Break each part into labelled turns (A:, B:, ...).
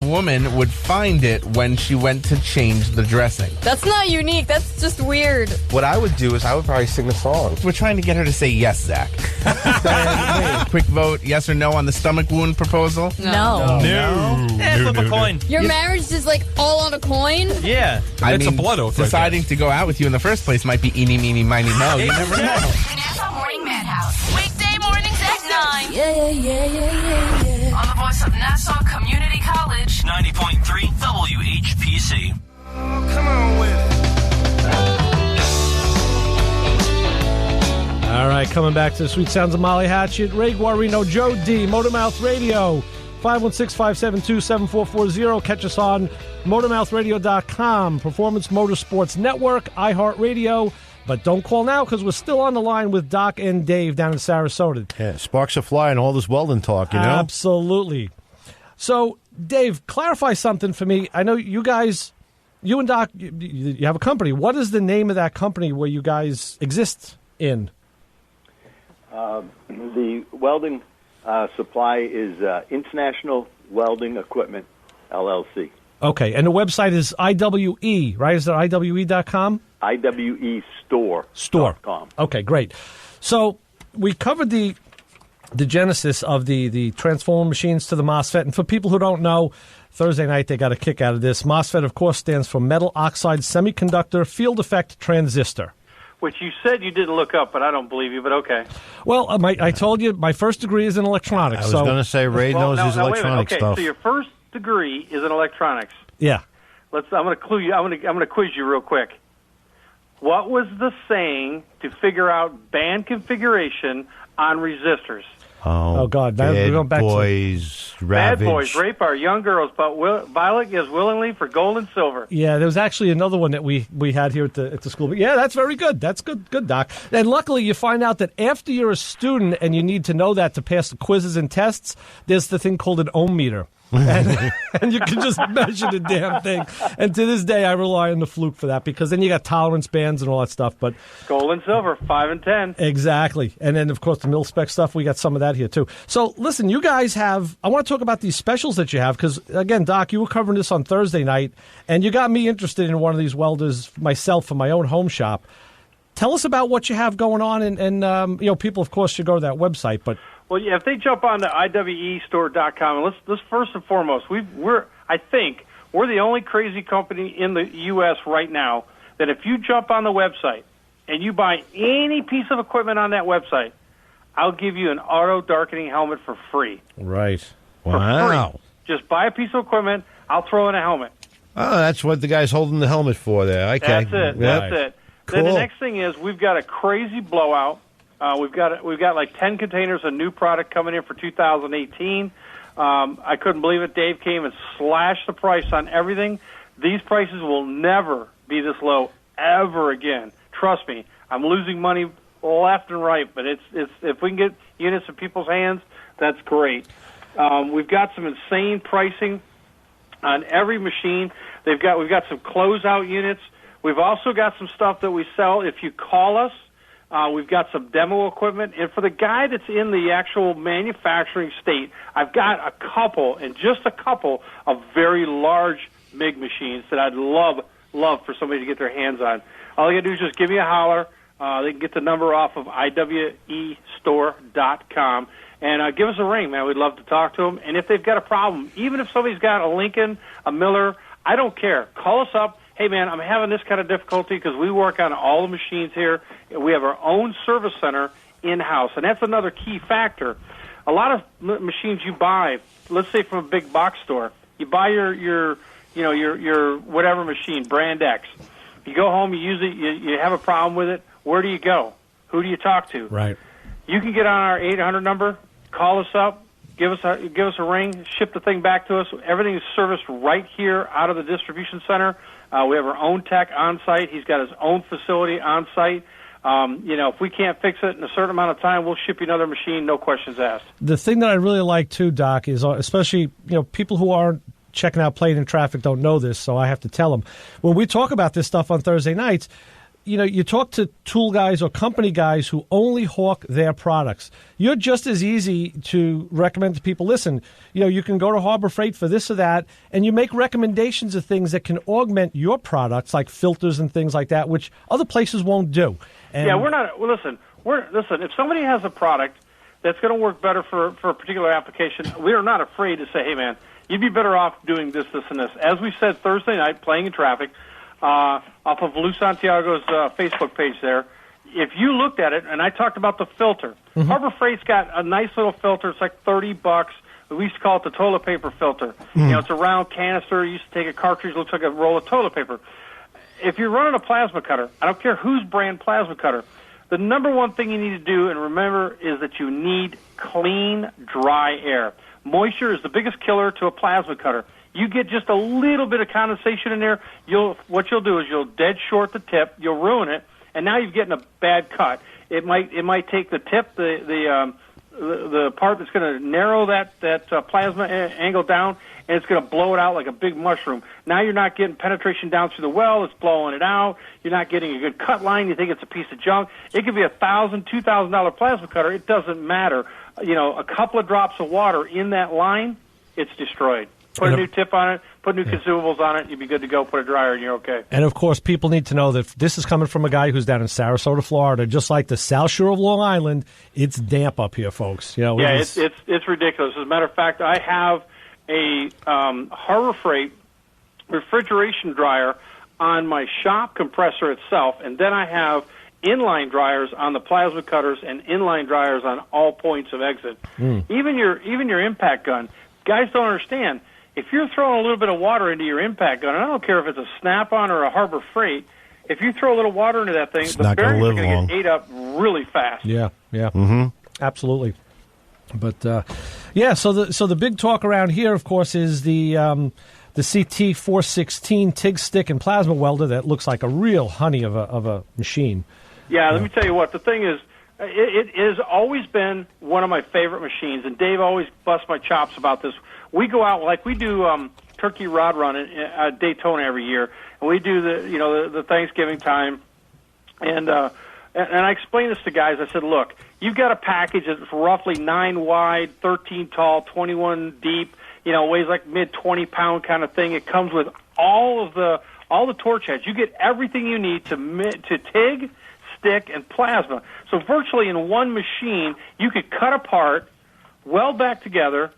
A: woman would find it when she went to change the dressing.
B: That's not unique. That's just weird.
C: What I would do is I would probably sing the song.
A: We're trying to get her to say yes, Zach. Quick vote, yes or no on the stomach wound proposal?
B: No.
D: Flip a coin.
B: Your marriage is like all on a coin?
D: Yeah.
E: It's a blood oath.
A: Deciding to go out with you in the first place might be eeny, meeny, miny, mo. You never know.
F: Nassau Morning Madhouse. Weekday mornings at 9.
B: Yeah.
F: On the voice of Nassau Community College.
D: 90.3 WHPC.
G: Oh, come on with it.
H: All right, coming back to the sweet sounds of Molly Hatchet, Ray Guarino, Joe D, Motormouth Radio, 516-572-7440. Catch us on MotormouthRadio.com, Performance Motorsports Network, iHeartRadio. But don't call now because we're still on the line with Doc and Dave down in Sarasota.
I: Yeah, sparks are flying, all this welding talk, you know?
H: Absolutely. So, Dave, clarify something for me. I know you guys, you and Doc, you have a company. What is the name of that company where you guys exist in?
J: The welding supply is International Welding Equipment, LLC.
H: Okay, and the website is IWE, right? Is it IWE.com?
J: IWEstore.com.
H: Okay, great. So we covered the genesis of the transformer machines to the MOSFET. And for people who don't know, Thursday night they got a kick out of this. MOSFET, of course, stands for Metal Oxide Semiconductor Field Effect Transistor.
K: Which you said you didn't look up, but I don't believe you, but okay.
H: Well, I told you my first degree is in electronics.
I: I was going to say Ray knows his electronic stuff.
K: So your first degree is in electronics.
H: Yeah.
K: I'm going to clue you. I'm going to quiz you real quick. What was the saying to figure out band configuration on resistors?
I: Oh
H: God!
I: Bad
H: we're going back
I: boys,
H: to
I: ravage.
K: Bad boys rape our young girls, but Violet gives willingly for gold and silver.
H: Yeah, there was actually another one that we had here at the school. But yeah, that's very good. That's good, Doc. And luckily, you find out that after you're a student and you need to know that to pass the quizzes and tests, there's the thing called an ohm meter. and you can just measure the damn thing. And to this day, I rely on the Fluke for that because then you got tolerance bands and all that stuff. But
K: gold and silver, 5 and 10.
H: Exactly. And then, of course, the mil-spec stuff, we got some of that here, too. So, listen, you guys have – I want to talk about these specials that you have because, again, Doc, you were covering this on Thursday night, and you got me interested in one of these welders myself for my own home shop. Tell us about what you have going on, and people, of course, should go to that website, but –
K: Well, yeah, if they jump on to IWEstore.com, let's first and foremost, I think we're the only crazy company in the U.S. right now that if you jump on the website and you buy any piece of equipment on that website, I'll give you an auto darkening helmet for free.
I: Right.
K: Wow. For free. Just buy a piece of equipment, I'll throw in a helmet.
I: Oh, that's what the guy's holding the helmet for there. Okay.
K: That's it. Yep. That's it.
I: Cool.
K: Then the next thing is we've got a crazy blowout. We've got like 10 containers of new product coming in for 2018. I couldn't believe it. Dave came and slashed the price on everything. These prices will never be this low ever again. Trust me. I'm losing money left and right, but it's if we can get units in people's hands, that's great. We've got some insane pricing on every machine. We've got some closeout units. We've also got some stuff that we sell if you call us. We've got some demo equipment. And for the guy that's in the actual manufacturing state, I've got a couple of very large MIG machines that I'd love for somebody to get their hands on. All you got to do is just give me a holler. They can get the number off of IWEstore.com. And give us a ring, man. We'd love to talk to them. And if they've got a problem, even if somebody's got a Lincoln, a Miller, I don't care. Call us up. Hey, man, I'm having this kind of difficulty because we work on all the machines here. We have our own service center in-house, and that's another key factor. A lot of machines you buy, let's say from a big box store, you buy your whatever machine, brand X. You go home, you use it, you have a problem with it. Where do you go? Who do you talk to?
H: Right.
K: You can get on our 800 number, call us up, give us a ring, ship the thing back to us. Everything is serviced right here out of the distribution center. We have our own tech on site. He's got his own facility on site. If we can't fix it in a certain amount of time, we'll ship you another machine, no questions asked.
H: The thing that I really like too, Doc, is especially people who aren't checking out Playing in Traffic don't know this, so I have to tell them. When we talk about this stuff on Thursday nights, you talk to tool guys or company guys who only hawk their products. You're just as easy to recommend to people, listen, you can go to Harbor Freight for this or that, and you make recommendations of things that can augment your products, like filters and things like that, which other places won't do. And
K: we're not. Well, listen. If somebody has a product that's going to work better for a particular application, we are not afraid to say, hey, man, you'd be better off doing this, this, and this. As we said Thursday night, playing in traffic, off of Lou Santiago's Facebook page there, if you looked at it, and I talked about the filter, Harbor Freight's got a nice little filter. It's like $30. We used to call it the toilet paper filter. It's a round canister. You used to take a cartridge, looks like a roll of toilet paper. If you're running a plasma cutter, I don't care whose brand plasma cutter, the number one thing you need to do and remember is that you need clean, dry air. Moisture is the biggest killer to a plasma cutter. You get just a little bit of condensation in there, what you'll do is you'll dead short the tip, you'll ruin it, and now you're getting a bad cut. It might take the tip, the part that's going to narrow that plasma angle down, and it's going to blow it out like a big mushroom. Now you're not getting penetration down through the well. It's blowing it out. You're not getting a good cut line. You think it's a piece of junk. It could be $1,000, $2,000 plasma cutter. It doesn't matter. A couple of drops of water in that line, it's destroyed. Put a new tip on it, put new consumables on it, you'll be good to go. Put a dryer, and you're okay.
H: And, of course, people need to know that this is coming from a guy who's down in Sarasota, Florida. Just like the South Shore of Long Island, it's damp up here, folks.
K: It's ridiculous. As a matter of fact, I have a Harbor Freight refrigeration dryer on my shop compressor itself, and then I have inline dryers on the plasma cutters and inline dryers on all points of exit. Even your impact gun. Guys don't understand. If you're throwing a little bit of water into your impact gun, and I don't care if it's a Snap-on or a Harbor Freight, if you throw a little water into that thing, the bearings are going to get ate up really fast.
H: Yeah. Absolutely. But, so the big talk around here, of course, is the CT416 TIG stick and plasma welder that looks like a real honey of a machine.
K: Yeah, let me tell you what. The thing is, it has always been one of my favorite machines, and Dave always busts my chops about this. We go out, like we do Turkey Rod Run at Daytona every year, and we do the Thanksgiving time, and I explain this to guys. I said, look, you've got a package that's roughly 9 wide, 13 tall, 21 deep, weighs like mid-20 pound kind of thing. It comes with all the torch heads. You get everything you need to TIG, stick, and plasma. So virtually in one machine, you could cut apart, weld back together.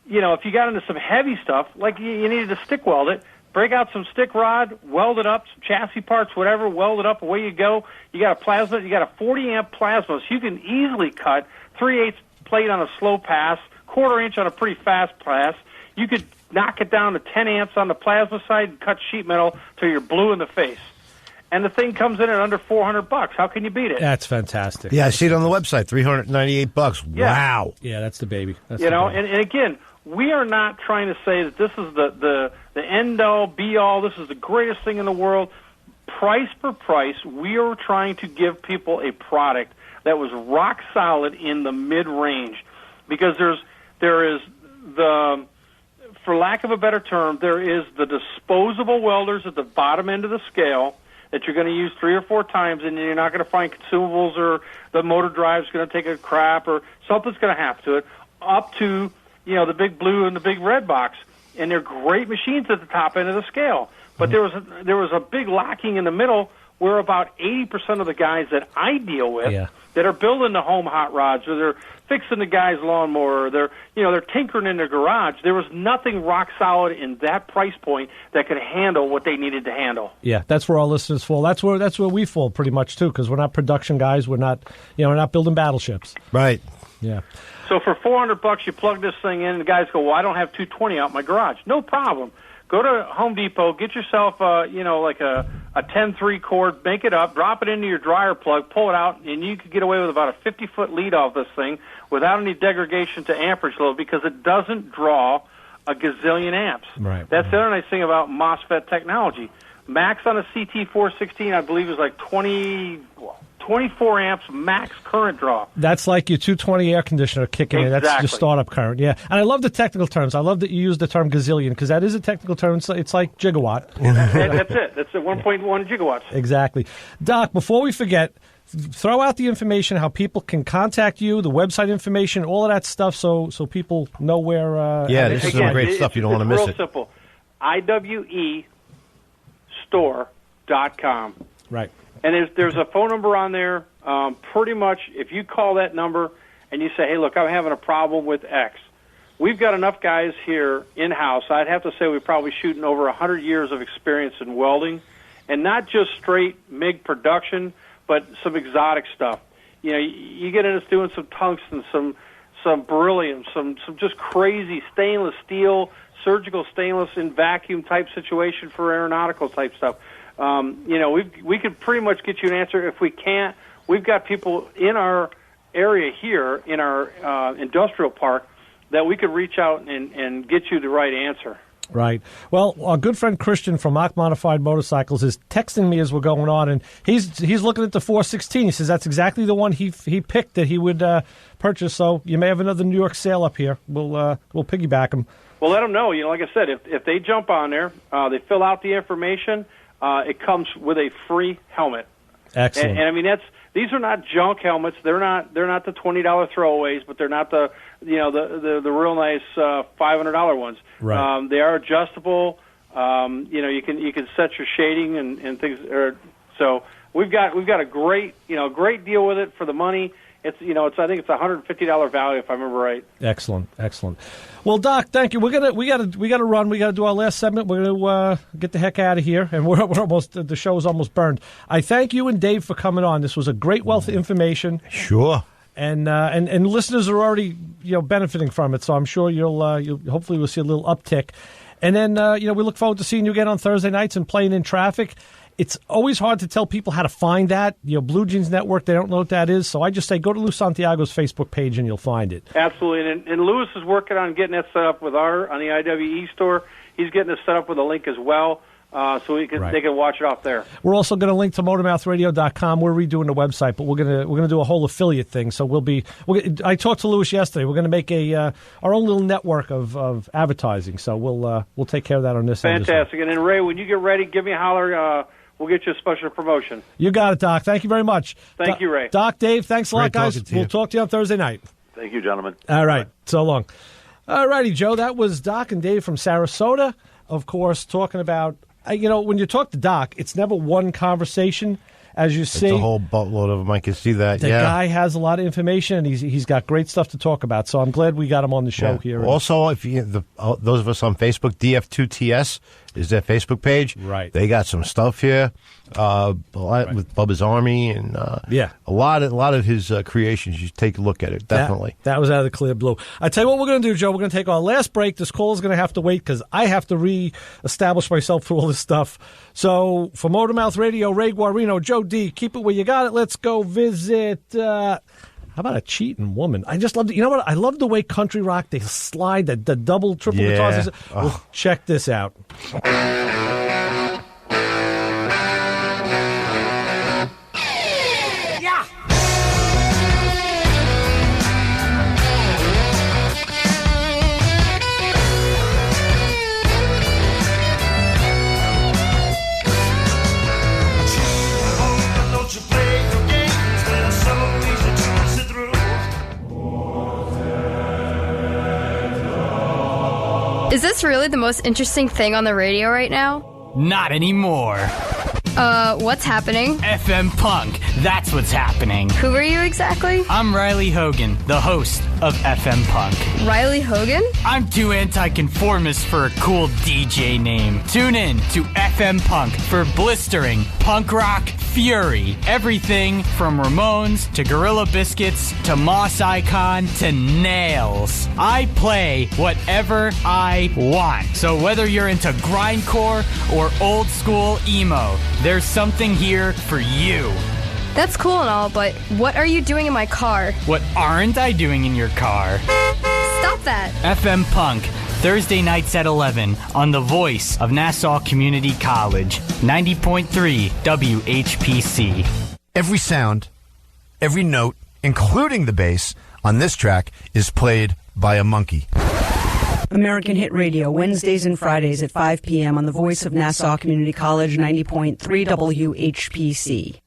K: If you got into some heavy stuff, like you needed to stick weld it, break out some stick rod, weld it up, some chassis parts, whatever, weld it up, away you go. You got a plasma, you got a 40-amp plasma, so you can easily cut 3/8 plate on a slow pass, 1/4 inch on a pretty fast pass. You could knock it down to 10 amps on the plasma side and cut sheet metal till you're blue in the face. And the thing comes in at under $400. How can you beat it?
H: That's fantastic.
I: Yeah, I see it on the website, $398.
K: Yeah.
I: Wow.
H: Yeah, that's the baby.
K: And again, we are not trying to say that this is the end-all, be-all, this is the greatest thing in the world. Price per price, we are trying to give people a product that was rock solid in the mid-range. Because there is the, for lack of a better term, there is the disposable welders at the bottom end of the scale that you're going to use 3 or 4 times, and you're not going to find consumables or the motor drive's going to take a crap or something's going to happen to it, up to the big blue and the big red box. And they're great machines at the top end of the scale. But there was a big lacking in the middle where about 80% of the guys that I deal with that are building the home hot rods, or they're fixing the guy's lawnmower, or they're tinkering in their garage, there was nothing rock solid in that price point that could handle what they needed to handle.
H: Yeah, that's where our listeners fall. That's where we fall pretty much too, because we're not production guys. We're not building battleships.
I: Right.
H: Yeah.
K: So for $400, you plug this thing in, and the guys go, well, I don't have 220 out in my garage. No problem. Go to Home Depot, get yourself, like a 10-3 cord, make it up, drop it into your dryer plug, pull it out, and you could get away with about a 50-foot lead off this thing without any degradation to amperage load because it doesn't draw a gazillion amps.
H: Right.
K: That's the other nice thing about MOSFET technology. Max on a CT416, I believe, is like 20 24 amps max current draw.
H: That's like your 220 air conditioner kicking in. That's your
K: Exactly.
H: startup current, yeah. And I love the technical terms. I love that you use the term gazillion because that is a technical term. It's like gigawatt.
K: That's it. That's at 1.1 gigawatts.
H: Exactly. Doc, before we forget, throw out the information, how people can contact you, the website information, all of that stuff so people know where...
I: Yeah, this is some great stuff. You don't want to miss
K: It's
I: it.
K: real simple. iwestore.com.
H: Right.
K: And there's a phone number on there. Pretty much, if you call that number and you say, hey, look, I'm having a problem with X, we've got enough guys here in-house. I'd have to say we're probably shooting over 100 years of experience in welding, and not just straight MIG production, but some exotic stuff. You know, you get into doing some tungsten, some beryllium, some just crazy stainless steel, surgical stainless in vacuum type situation for aeronautical type stuff. You know, we could pretty much get you an answer. If we can't, we've got people in our area here, in our industrial park, that we could reach out and get you the right answer.
H: Right. Well, our good friend Christian from Mach Modified Motorcycles is texting me as we're going on, and he's looking at the 416. He says that's exactly the one he picked that he would purchase. So you may have another New York sale up here. We'll piggyback him.
K: Well, let them know. You know, like I said, if they jump on there, they fill out the information. It comes with a free helmet.
H: Excellent.
K: And I mean, these are not junk helmets. They're not the $20 throwaways, but they're not the real nice $500 ones.
H: Right.
K: They are adjustable. You know, you can set your shading and things. So we've got a great deal with it for the money. I think it's $150 value if I remember right.
H: Excellent. Well, Doc, thank you. We gotta run. We gotta do our last segment. We're gonna get the heck out of here, and we're almost the show is almost burned. I thank you and Dave for coming on. This was a great wealth of information.
I: Sure.
H: And listeners are already benefiting from it. So I'm sure you'll hopefully we'll see a little uptick. And then we look forward to seeing you again on Thursday nights and playing in traffic. It's always hard to tell people how to find that. Blue Jeans Network, they don't know what that is. So I just say go to Lou Santiago's Facebook page and you'll find it.
K: Absolutely. And Lewis is working on getting that set up on the IWE store. He's getting it set up with a link as well, so they can watch it off there.
H: We're also going to link to motormouthradio.com. We're redoing the website, but we're going to do a whole affiliate thing. So I talked to Lewis yesterday. We're going to make our own little network of advertising. So we'll take care of that on this end.
K: Fantastic. And then Ray, when you get ready, give me a holler. We'll get you a special promotion.
H: You got it, Doc. Thank you very much.
K: Thank you, Ray.
H: Doc, Dave, thanks a lot, guys. We'll talk to you on Thursday night.
J: Thank you, gentlemen.
H: All right. So long. All righty, Joe. That was Doc and Dave from Sarasota, of course, talking about, when you talk to Doc, it's never one conversation. As you see,
I: it's a whole boatload of them. I can see that.
H: The guy has a lot of information, and he's got great stuff to talk about. So I'm glad we got him on the show here.
I: Also, if those of us on Facebook, DF2TS is their Facebook page.
H: Right.
I: They got some stuff here, with Bubba's Army and a lot of his creations. You take a look at it, definitely.
H: That was out of the clear blue. I tell you what we're going to do, Joe. We're going to take our last break. This call is going to have to wait because I have to re-establish myself through all this stuff. So for Motormouth Radio, Ray Guarino, Joe D, keep it where you got it. Let's go visit. How about a cheating woman? I just love it. You know what? I love the way country rock, they slide the double, triple guitars. Well, check this out.
B: Is this really the most interesting thing on the radio right now?
E: Not anymore.
B: What's happening?
E: FM Punk, that's what's happening.
B: Who are you exactly?
E: I'm Riley Hogan, the host of FM Punk.
B: Riley Hogan?
E: I'm too anti-conformist for a cool DJ name. Tune in to FM Punk for blistering punk rock fury. Everything from Ramones to Gorilla Biscuits to Moss Icon to Nails. I play whatever I want. So whether you're into grindcore or old school emo, there's something here for you.
B: That's cool and all, but what are you doing in my car?
E: What aren't I doing in your car?
B: Stop that.
E: FM Punk, Thursday nights at 11 on the voice of Nassau Community College, 90.3 WHPC.
G: Every sound every note, including the bass, on this track is played by a monkey.
L: American Hit Radio, Wednesdays and Fridays at 5 p.m. on the Voice of Nassau Community College, 90.3 WHPC.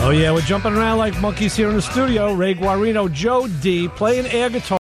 H: Oh, yeah, we're jumping around like monkeys here in the studio. Ray Guarino, Joe D, playing air guitar.